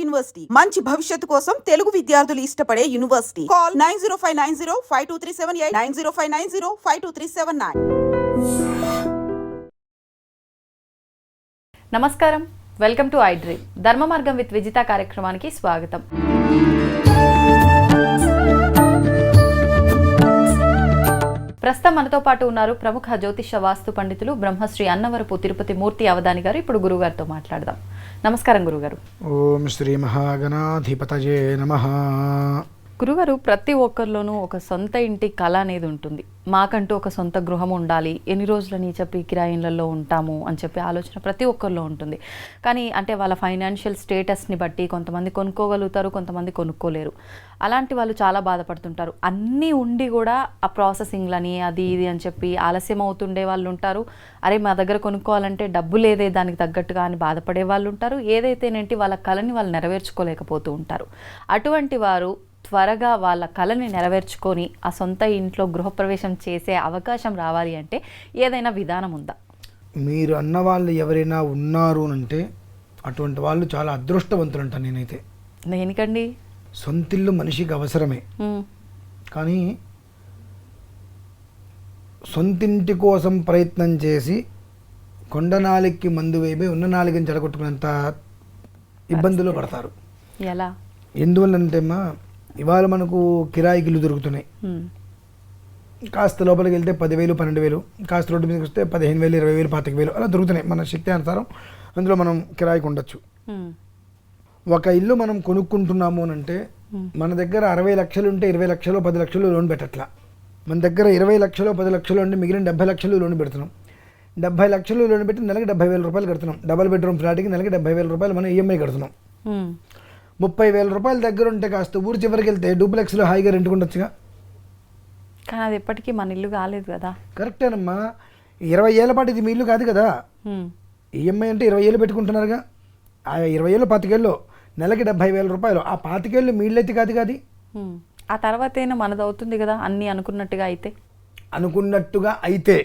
University మంచి భవిష్యత్తు కోసం తెలుగు విద్యార్థులు ఇష్టపడే యూనివర్సిటీ. కాల్ 9059052378 9059052379. నమస్కారం, వెల్కమ్ టు ఐ డ్రీమ్. ధర్మ మార్గం విత్ విజిత కార్యక్రమానికి స్వాగతం. ప్రస్తుతం మనతో పాటు ఉన్నారు ప్రముఖ జ్యోతిష వాస్తు పండితులు బ్రహ్మశ్రీ అన్నవరపు తిరుపతి మూర్తి అవధాని గారు. ఇప్పుడు గురుగారితో మాట్లాడదాం. నమస్కారం గురుగారు. ఓం శ్రీ మహాగణాధిపతయే నమః. గురుగారు, ప్రతి ఒక్కరిలోనూ ఒక సొంత ఇంటి కళ అనేది ఉంటుంది. మాకంటూ ఒక సొంత గృహం ఉండాలి, ఎన్ని రోజులని చెప్పి కిరాయిలలో ఉంటాము అని చెప్పి ఆలోచన ప్రతి ఒక్కరిలో ఉంటుంది. కానీ అంటే వాళ్ళ ఫైనాన్షియల్ స్టేటస్ని బట్టి కొంతమంది కొనుక్కోగలుగుతారు, కొంతమంది కొనుక్కోలేరు. అలాంటి వాళ్ళు చాలా బాధపడుతుంటారు. అన్నీ ఉండి కూడా ఆ ప్రాసెసింగ్లని అది ఇది అని చెప్పి ఆలస్యం అవుతుండే వాళ్ళు ఉంటారు. అరే మా దగ్గర కొనుక్కోవాలంటే డబ్బు లేదే దానికి తగ్గట్టుగా అని బాధపడే వాళ్ళు ఉంటారు. ఏదైతేనేంటి వాళ్ళ కళని వాళ్ళు నెరవేర్చుకోలేకపోతూ ఉంటారు. అటువంటి వారు త్వరగా వాళ్ళ కళని నెరవేర్చుకొని ఆ సొంత ఇంట్లో గృహప్రవేశం చేసే అవకాశం రావాలి అంటే ఏదైనా విధానం ఉందా? మీరు అన్న వాళ్ళు ఎవరైనా ఉన్నారు అంటే అటువంటి వాళ్ళు చాలా అదృష్టవంతులు అంటాను నేనైతే. దేనికండి? సొంతిల్లు మనిషికి అవసరమే, కానీ సొంతింటి కోసం ప్రయత్నం చేసి కొండ నాలికి మందు వేయబోయి ఉన్న నాలికని చెడగొట్టుకునేంత ఇబ్బందులు పడతారు. ఎలా? ఎందువల్లంటే అమ్మా, ఇవాళ మనకు కిరాయికి ఇల్లు దొరుకుతున్నాయి. కాస్త లోపలికి వెళ్తే 10,000 12,000, కాస్త రోడ్డు మీదకి వస్తే 15,000 20,000 25,000 అలా దొరుకుతున్నాయి. మన శక్తి అనుసారం అందులో మనం కిరాయికి ఉండొచ్చు. ఒక ఇల్లు మనం కొనుక్కుంటున్నాము అని అంటే మన దగ్గర 60 లక్షలు ఉంటే 20 లక్షలు 10 లక్షలు లోన్ పెట్టట్లా. మన దగ్గర 20 లక్షలు 10 లక్షలు ఉంటే మిగిలిన 70 లక్షలు లోన్ పెడుతున్నాం. 70 లక్షలు లోన్ పెట్టి నెలకి 70,000 రూపాయలు కడుతున్నాం. డబల్ బెడ్రూమ్ ఫ్లాట్కి నెలకి 70,000 రూపాయలు మనం ఈఎంఐ కడుతున్నాం. 30,000 రూపాయల దగ్గర ఉంటే కాస్త ఊరు చివరికి వెళ్తే డూప్లెక్స్లో హాయిగా రెంట్కుండొచ్చుగా. కానీ అది ఎప్పటికీ మన ఇల్లు కాలేదు కదా. కరెక్టేనమ్మా, 20 ఏళ్ళ పాటు ఇది మీ ఇల్లు కాదు కదా. ఈఎంఐ అంటే 20 ఏళ్ళు పెట్టుకుంటున్నారుగా. ఆ 20 ఏళ్ళు 25 ఏళ్ళు నెలకి 70,000 రూపాయలు. ఆ 25 ఏళ్ళు మీ ఇల్లు అయితే కాదు కాదు. ఆ తర్వాత అయినా మనది అవుతుంది కదా అన్నీ అనుకున్నట్టుగా అయితే. అనుకున్నట్టుగా అయితే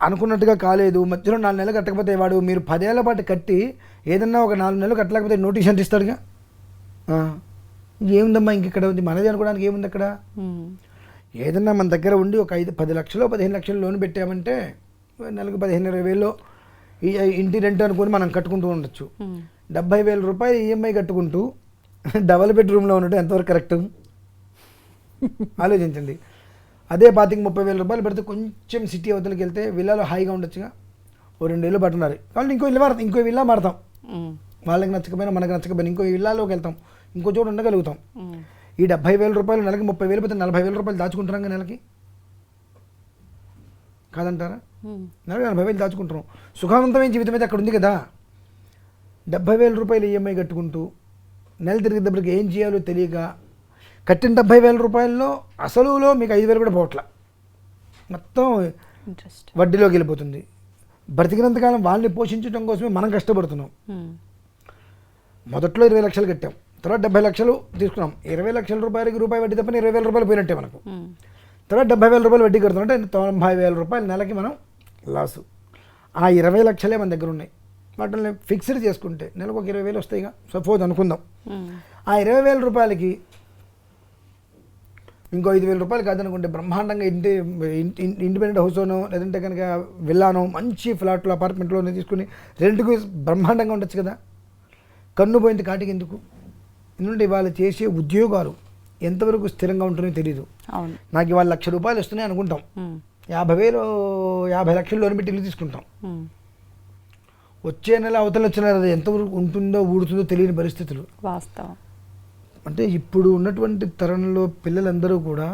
అనుకున్నట్టుగా కాలేదు, మధ్యలో 4 నెలలు కట్టకపోతే వాడు మీరు 10 ఏళ్ళ పాటు కట్టి ఏదన్నా ఒక 4 నెలలు కట్టలేకపోతే నోటీస్ అంటే ఇస్తాడుగా. ఏముందమ్మా ఇంకెక్కడ ఉంది మనది అనుకోవడానికి ఏముంది అక్కడ? ఏదన్నా మన దగ్గర ఉండి ఒక 10 లక్షలు 15 లక్షలు లోన్ పెట్టామంటే నెలకు 15,000-20,000 ఈ ఇంటి రెంట్ అనుకుని మనం కట్టుకుంటూ ఉండొచ్చు. 70,000 రూపాయలు ఈఎంఐ కట్టుకుంటూ డబల్ బెడ్రూమ్లో ఉండటం ఎంతవరకు కరెక్ట్ ఆలోచించండి. అదే 25,000-30,000 రూపాయలు పెడితే కొంచెం సిటీ అవతలకి వెళ్తే విల్లాలో హాయిగా ఉండొచ్చుగా. ఓ 2 ఏళ్ళు పట్టున్నారు కాబట్టి ఇంకో విల్లా మాడతాం. వాళ్ళకి నచ్చకపోయినా మనకు నచ్చకపోయినా ఇంకో విల్లాలోకి వెళ్తాం, ఇంకో చోటు ఉండగలుగుతాం. ఈ 70,000 రూపాయలు నెలకి 30,000 పోతే 40,000 రూపాయలు దాచుకుంటున్నాం నెలకి, కాదంటారా? నెలకి 40,000 దాచుకుంటున్నాం. సుఖవంతమైన జీవితం అయితే అక్కడ ఉంది కదా. 70,000 రూపాయలు ఈఎంఐ కట్టుకుంటూ నెల తిరిగేటప్పటికి ఏం చేయాలో తెలియక కట్టిన 70,000 రూపాయల్లో అసలులో మీకు 5,000 కూడా పోవట్లా, మొత్తం వడ్డీలోకి వెళ్ళిపోతుంది. బ్రతికినంతకాలం వాళ్ళని పోషించడం కోసమే మనం కష్టపడుతున్నాం. మొదట్లో 20 లక్షలు కట్టాం, తర్వాత 70 లక్షలు తీసుకున్నాం. 20 లక్షల రూపాయలకి రూపాయి వడ్డీ తప్పని 20,000 రూపాయలు పోయినట్టే మనకు. తర్వాత 70,000 రూపాయలు వడ్డీ కడుతున్నాం అంటే 90,000 రూపాయలు నెలకి మనం లాసు. ఆ 20 లక్షలే మన దగ్గర ఉన్నాయి. వాటిని ఫిక్స్డ్ చేసుకుంటే నెలకు ఒక 20,000 వస్తాయిగా. సపోజ్ అనుకుందాం, ఆ 20,000 రూపాయలకి ఇంకో 5,000 రూపాయలు కాదనుకుంటే బ్రహ్మాండంగా ఇండిపెండెంట్ హౌస్లోనో లేదంటే కనుక విల్లానో మంచి ఫ్లాట్లో అపార్ట్మెంట్లోనే తీసుకుని రెంట్కు బ్రహ్మాండంగా ఉండొచ్చు కదా. కన్ను పోయింది కాటికి ఎందుకు? ఎందుకంటే ఇవాళ చేసే ఉద్యోగాలు ఎంతవరకు స్థిరంగా ఉంటుందో తెలియదు. నాకు ఇవాళ 1,00,000 రూపాయలు వస్తున్నాయి అనుకుంటాం, 50 లక్షలు లోన్ పెట్టి ఇల్లు తీసుకుంటాం. వచ్చే నెల అవతల వచ్చిన నెల ఎంతవరకు ఉంటుందో ఊడుతుందో తెలియని పరిస్థితులు వాస్తవం. అంటే ఇప్పుడు ఉన్నటువంటి తరంలో పిల్లలందరూ కూడా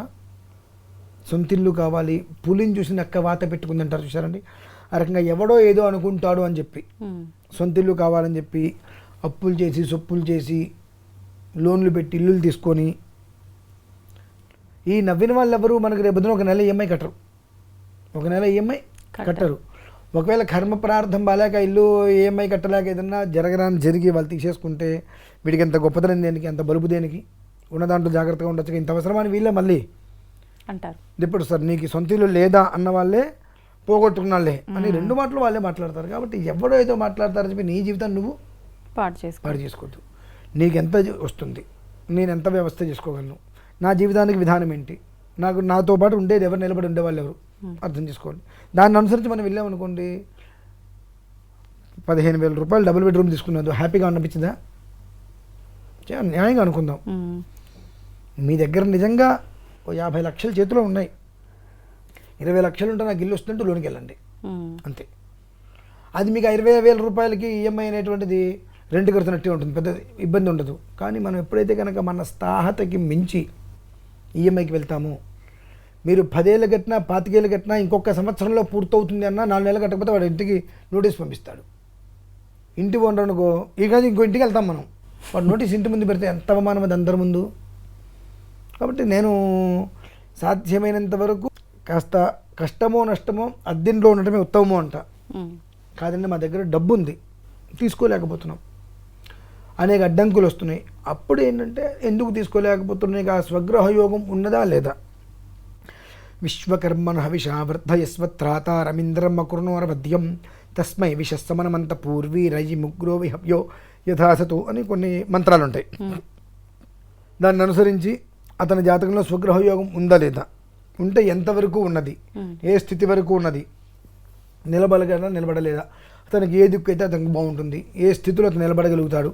సొంతిల్లు కావాలి, పులిని చూసి నక్క వాత పెట్టుకుందంటారు చూసారండి. ఆ రకంగా ఎవడో ఏదో అనుకుంటాడు అని చెప్పి సొంతిల్లు కావాలని చెప్పి అప్పులు చేసి సొప్పులు చేసి లోన్లు పెట్టి ఇల్లులు తీసుకొని ఈ నవ్విన వాళ్ళు ఎవరు మనకు రేపొద్దున ఒక నెల ఈఎంఐ కట్టరు, ఒక నెల ఈఎంఐ కట్టరు. ఒకవేళ కర్మ ప్రార్థం బాలేక ఇల్లు ఈఎంఐ కట్టలేక ఏదన్నా జరిగి వాళ్ళు తీసేసుకుంటే వీడికి ఎంత గొప్పతనం దేనికి, అంత బలుపు దేనికి, ఉన్న దాంట్లో జాగ్రత్తగా ఉండొచ్చు, ఇంత అవసరమని వీళ్ళే మళ్ళీ అంటారు. ఇప్పుడు సార్ నీకు సొంత ఇల్లు లేదా అన్న వాళ్ళే పోగొట్టుకున్నాళ్ళే అని 2 మాటలు వాళ్ళే మాట్లాడతారు. కాబట్టి ఎవడో ఏదో మాట్లాడతారని చెప్పి నీ జీవితాన్ని నువ్వు పాడు చేసుకోవద్దు. నీకు ఎంత వస్తుంది, నేను ఎంత వ్యవస్థ చేసుకోగలను, నా జీవితానికి విధానం ఏంటి, నాతో పాటు ఉండేది ఎవరు, నిలబడి ఉండేవాళ్ళు ఎవరు అర్థం చేసుకోండి. దాన్ని అనుసరించి మనం వెళ్ళామనుకోండి, 15,000 రూపాయలు డబుల్ బెడ్రూమ్ తీసుకున్నది హ్యాపీగా అనిపించిందా? న్యాయంగా అనుకుందాం. మీ దగ్గర నిజంగా 50 లక్షలు చేతిలో ఉన్నాయి, 20 లక్షలు ఉంటే నాకు ఇల్లు వస్తుంటే లోనికి వెళ్ళండి అంతే. అది మీకు 20,000 రూపాయలకి ఈఎంఐ అనేటువంటిది రెంట్ కడుతున్నట్టే ఉంటుంది, పెద్ద ఇబ్బంది ఉండదు. కానీ మనం ఎప్పుడైతే కనుక మన స్థాహతకి మించి ఈఎంఐకి వెళ్తామో, మీరు 10 ఏళ్ళు కట్టినా 25 ఏళ్ళు కట్టినా ఇంకొక సంవత్సరంలో పూర్తవుతుంది అన్నా 4 నెలలు కట్టకపోతే వాడు ఇంటికి నోటీస్ పంపిస్తాడు. ఇంటి ఓనర్ అనుకో, ఇక ఇంకో ఇంటికి వెళ్తాం మనం, వాడు నోటీస్ ఇంటి ముందు పెడితే ఎంత అవమానం అది అందరి ముందు. కాబట్టి నేను సాధ్యమైనంత వరకు కాస్త కష్టమో నష్టమో అద్దెంట్లో ఉండటమే ఉత్తమమో అంట. కాదండి మా దగ్గర డబ్బు ఉంది, తీసుకోలేకపోతున్నాం, అనేక అడ్డంకులు వస్తున్నాయి. అప్పుడు ఏంటంటే ఎందుకు తీసుకోలేకపోతున్నాయి, ఆ స్వగ్రహ యోగం ఉన్నదా లేదా? విశ్వకర్మణ హవిషా వర్ధయస్వత్రాతారమింద్రం అకృణోరవద్యం తస్మై విషస్సమనమంత పూర్వీ రయి ముగ్రో విహవ్యో యథాసతు అని కొన్ని మంత్రాలు ఉంటాయి. దాన్ని అనుసరించి అతని జాతకంలో స్వగ్రహ యోగం ఉందా లేదా, ఉంటే ఎంతవరకు ఉన్నది, ఏ స్థితి వరకు ఉన్నది, నిలబడగలరా నిలబడలేదా, అతనికి ఏ దిక్కు అయితే అతనికి బాగుంటుంది, ఏ స్థితిలో అతను నిలబడగలుగుతాడు,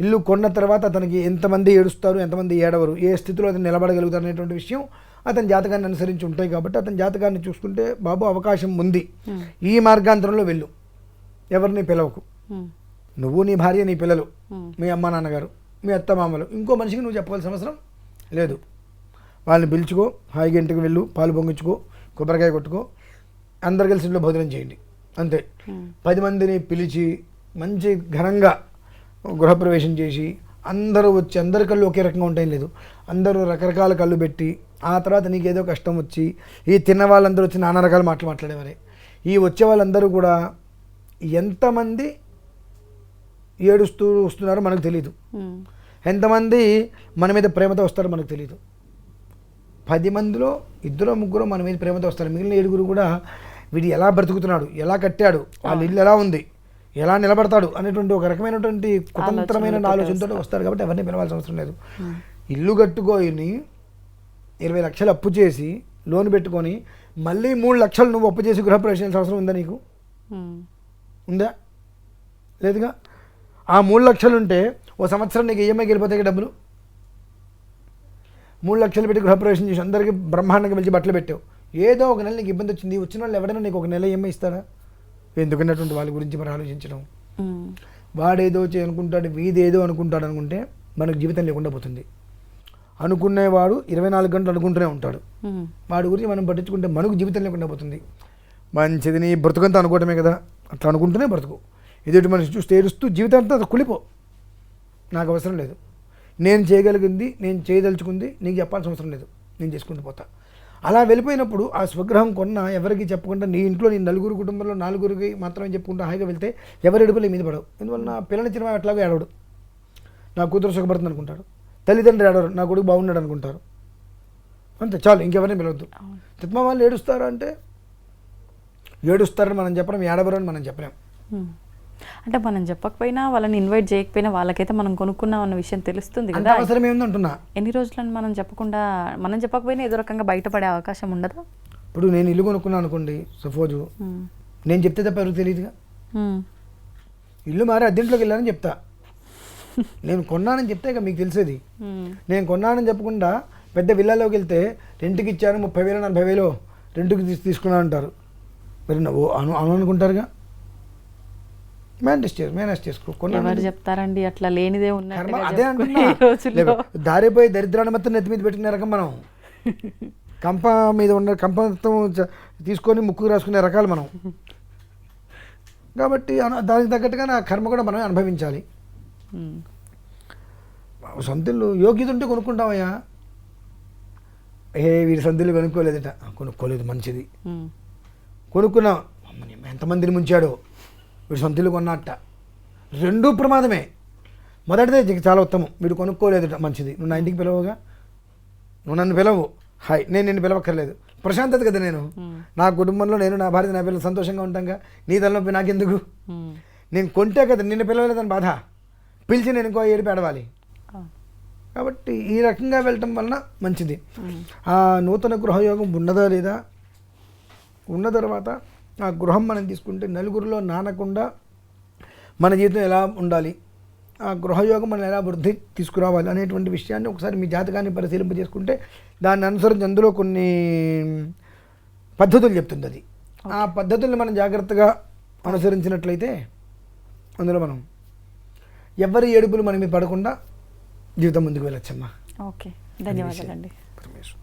ఇల్లు కొన్న తర్వాత అతనికి ఎంతమంది ఏడుస్తారు, ఎంతమంది ఏడవరు, ఏ స్థితిలో అతను నిలబడగలుగుతారు అనేటువంటి విషయం అతని జాతకాన్ని అనుసరించి ఉంటాయి. కాబట్టి అతని జాతకాన్ని చూసుకుంటే బాబు అవకాశం ఉంది, ఈ మార్గాంతరంలో వెళ్ళు, ఎవరిని పిలవకు, నువ్వు నీ భార్య నీ పిల్లలు మీ అమ్మ నాన్నగారు మీ అత్త మామలు, ఇంకో మనిషికి నువ్వు చెప్పవలసిన అవసరం లేదు. వాళ్ళని పిలుచుకో, హాయిగా ఇంటికి వెళ్ళు, పాలు పొంగించుకో, కొబ్బరికాయ కొట్టుకో, అందరు కలిసి ఇంట్లో భోజనం చేయండి అంతే. 10 మందిని పిలిచి మంచి ఘనంగా గృహప్రవేశం చేసి అందరూ వచ్చి, అందరి కళ్ళు ఒకే రకంగా ఉంటాయి లేదు, అందరూ రకరకాల కళ్ళు పెట్టి, ఆ తర్వాత నీకేదో కష్టం వచ్చి ఈ తిన్న వాళ్ళందరూ వచ్చి నానా రకాల మాటలు మాట్లాడేవారే, ఈ వచ్చే వాళ్ళందరూ కూడా ఎంతమంది ఏడుస్తూ వస్తున్నారో మనకు తెలియదు, ఎంతమంది మన మీద ప్రేమతో వస్తారో మనకు తెలియదు. 10 మందిలో 2-3 మన మీద ప్రేమతో వస్తారు, మిగిలిన 7 కూడా వీడు ఎలా బ్రతుకుతున్నాడు, ఎలా కట్టాడు, వాళ్ళ ఇల్లు ఎలా ఉంది, ఎలా నిలబడతాడు అనేటువంటి ఒక రకమైనటువంటి కుతంత్రమైన ఆలోచనతో వస్తారు. కాబట్టి ఎవరిని పిలవాల్సిన అవసరం లేదు. ఇల్లు కట్టుకొని 20 లక్షలు అప్పు చేసి లోన్ పెట్టుకొని మళ్ళీ 3 లక్షలు నువ్వు అప్పు చేసి గృహప్రవేశం చేయాల్సిన అవసరం ఉందా నీకు? ఉందా? లేదుగా. ఆ 3 లక్షలు ఉంటే ఓ సంవత్సరం నీకు ఈఎంఐకి వెళ్ళిపోతాయి డబ్బులు. 3 లక్షలు పెట్టి గృహప్రవేశం చేసి అందరికీ బ్రహ్మాండంగా పిలిచి బట్టలు పెట్టావు, ఏదో ఒక నెల నీకు ఇబ్బంది వచ్చింది, వచ్చిన వాళ్ళు ఎవరైనా నీకు ఒక నెల ఈఎంఐ ఇస్తారా? ఎందుకన్నటువంటి వాళ్ళ గురించి మరి ఆలోచించడం. వాడేదో అనుకుంటాడు, వీదేదో అనుకుంటాడు అనుకుంటే మనకు జీవితం లేకుండా పోతుంది. అనుకునేవాడు 24 గంటలు అనుకుంటూనే ఉంటాడు, వాడి గురించి మనం పట్టించుకుంటే మనకు జీవితం లేకుండా పోతుంది. మంచిది నీ బ్రతుకంతా అనుకోవటమే కదా, అట్లా అనుకుంటూనే బ్రతుకు. ఎదుటి మనిషి చూస్తే ఏడుస్తూ జీవితాంతా కులిపో, నాకు అవసరం లేదు, నేను చేయగలిగింది నేను చేయదలుచుకుంది నీకు చెప్పాల్సిన అవసరం లేదు, నేను చేసుకుంటూ పోతా. అలా వెళ్ళిపోయినప్పుడు ఆ స్వగ్రహం కొన్న ఎవరికి చెప్పకుండా నీ ఇంట్లో నీ 4 కుటుంబంలో 4కి మాత్రమే చెప్పుకుంటూ హాయిగా వెళ్తే ఎవరి ఎడుపులు మీద పడవు. ఎందువల్ల నా పిల్లనిచ్చిన వాడు అట్లాగే ఏడవడు, నా కూతురు సుఖపడుతుంది అనుకుంటాడు, తల్లిదండ్రులు ఏడవరు, నా కొడుకు బాగున్నాడు అనుకుంటారు, అంతే చాలు, ఇంకెవరిని పిలవద్దు. తిత్మ వాళ్ళు ఏడుస్తారా అంటే ఏడుస్తారని మనం చెప్పలేం, ఏడవరు అని మనం చెప్పలేం. అంటే మనం చెప్పకపోయినా, వాళ్ళని ఇన్వైట్ చేయకపోయినా వాళ్ళకైతే మనం కొనుక్కున్నాం అన్న విషయం తెలుస్తుంది కదా. అవసరం ఏముందంటున్నా, ఎన్ని రోజులను మనం చెప్పకపోయినా ఏదో రకంగా బయటపడే అవకాశం ఉండదా? ఇప్పుడు నేను ఇల్లు కొనుక్కున్నాను అనుకోండి, సపోజు నేను చెప్తే తప్ప ఎవరికి తెలియదుగా. ఇల్లు మారి అద్దెంట్లోకి వెళ్ళానని చెప్తా, నేను కొన్నానని చెప్తే ఇక మీకు తెలిసేది. నేను కొన్నానని చెప్పకుండా పెద్ద విల్లాలోకి వెళ్తే రెంట్కి ఇచ్చాను 30,000 40,000 రెంట్కి తీసుకున్నా అంటారు. మరి అనుకుంటారుగా, మేనేజ్ చేసుకో. ఎవరు చెప్తారండి అట్లా, లేనిదే ఉన్నట్టు. అదే అంటున్నా, దారిపోయి దరిద్రాన్ని మొత్తం నెత్తి మీద పెట్టిన రకం మనం. కంప మీద ఉన్న కంప తీసుకొని ముక్కు రాసుకునే రకాలు మనం. కాబట్టి దానికి తగ్గట్టుగా నా కర్మ కూడా మనం అనుభవించాలి. సొంత ఇల్లు యోగ్యత ఉంటే కొనుక్కుంటామయ్యా. వీడి సొంత ఇల్లు కొనుక్కోలేదట, కొనుక్కోలేదు మంచిది, కొనుక్కున్నాం, ఎంతమందిని ముంచాడో, వీడు సొంత ఇల్లు కొన్నట్ట, 2 ప్రమాదమే. మొదటిదే చాలా ఉత్తమం, వీడు కొనుక్కోలేదట మంచిది, నువ్వు నా ఇంటికి పిలవగా, నువ్వు నన్ను పిలవు, హాయ్, నేను నిన్ను పిలవక్కర్లేదు, ప్రశాంతత కదా. నేను నా కుటుంబంలో నేను నా భార్య నా పిల్లలు సంతోషంగా ఉంటాంగా, నీ తలనొప్పి నాకెందుకు? నేను కొంటే కదా, నిన్ను పిలవలేదని బాధ, పిలిచి నేను ఇంకో ఏడుపు ఏడవాలి. కాబట్టి ఈ రకంగా వెళ్ళటం వలన మంచిది. ఆ నూతన గృహయోగం ఉన్నదా లేదా, ఉన్న తర్వాత ఆ గృహం మనం తీసుకుంటే నలుగురిలో నానకుండా మన జీవితం ఎలా ఉండాలి, ఆ గృహయోగం మనం ఎలా వృద్ధి తీసుకురావాలి అనేటువంటి విషయాన్ని ఒకసారి మీ జాతకాన్ని పరిశీలింప చేసుకుంటే దాన్ని అనుసరించి అందులో కొన్ని పద్ధతులు చెప్తుంది. అది ఆ పద్ధతుల్ని మనం జాగ్రత్తగా అనుసరించినట్లయితే అందులో మనం ఎవరి ఏడుపులు మన మీద పడకుండా జీవితం ముందుకు వెళ్ళొచ్చమ్మా. ఓకే, ధన్యవాదాలండి. పరమేశ్వర.